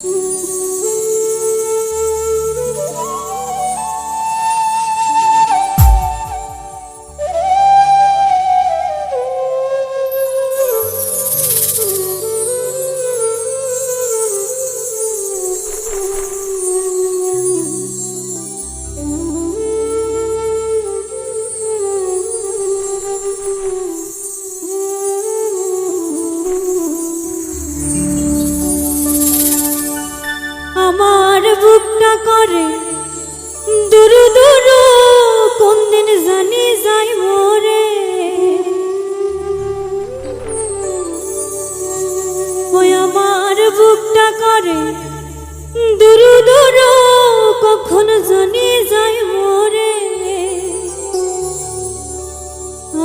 আমার বুকটা করে দুরু দুরু, কোন দিন জানি যাই মরে। ওই আমার বুকটা করে দুরু দুরু, কখন জানি যাই মরে।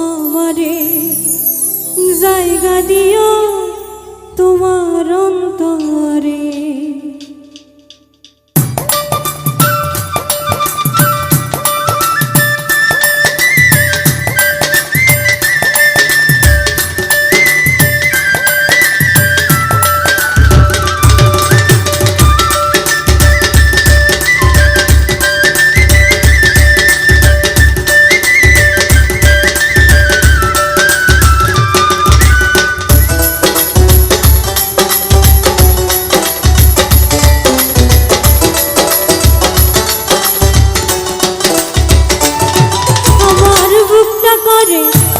আমারে জায়গা দিও তোমার অন্তরে।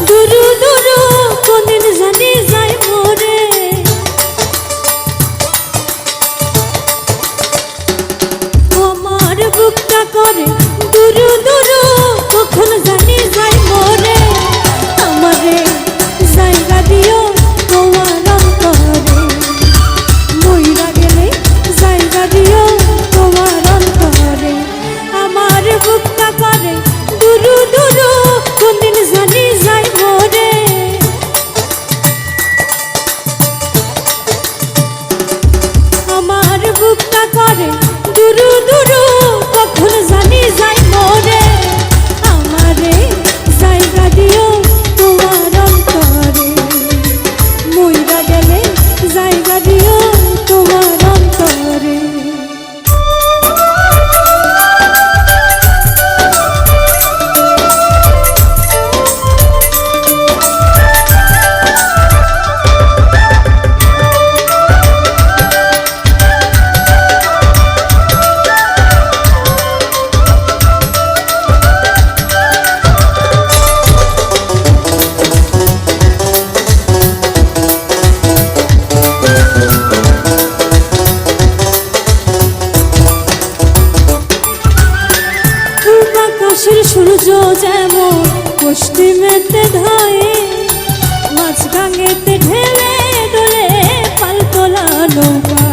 দুরু দুরু, কোনদিন জানি যাই মরে। আমার বুকটা করে দুরু দুরু, কখন জানি যাই মরে। আমারে জায়গা দিও তোমার অন্তরে, মইরা গেলে জায়গা দিও তোমার অন্তরে। আমার বুকটা করে দুরু দুরু, কোনদিন জানি যাই মরে। আমার বুকটা করে দুরু দুরু, কখন জানি যাই মরে। আমারে জায়গা দিও তোমার অন্তরে, মইরা গেলে জায়গা দিও তোমার অন্তরে। আকাশের সূর্য যেমন পশ্চিমেতে ধায়ে, মাঝগাঙেতে ঢেলে দোলে পালতোলা নৌকা।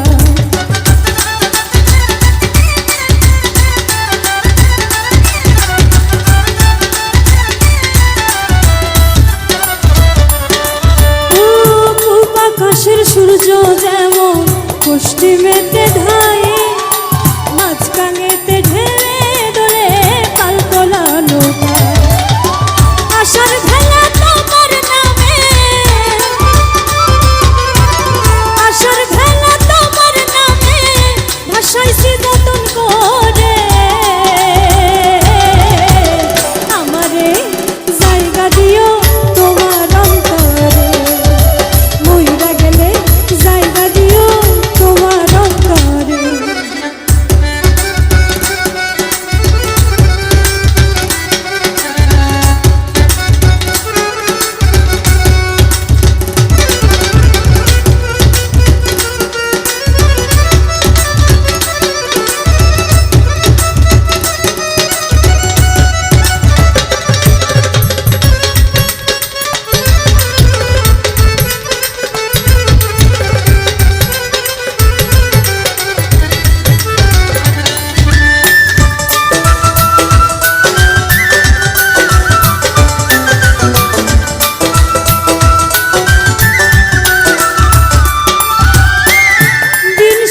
পূব আকাশের সূর্য যেমন পশ্চিমেতে ধায়ে, মাঝগাঙেতে ঢেলে আশার ভেলা তোমার নামে, আশার ভেলা তোমার নামে ভাসাইছি যতন করে। আমারে জায়গা দিও তোমার অন্তরে, মইরা গেলে জায়গা দিও তোমার অন্তরে।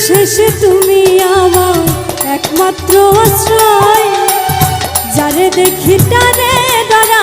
শেষে তুমি আমার একমাত্র আশ্রয়, যারে দেখি টানে ডরা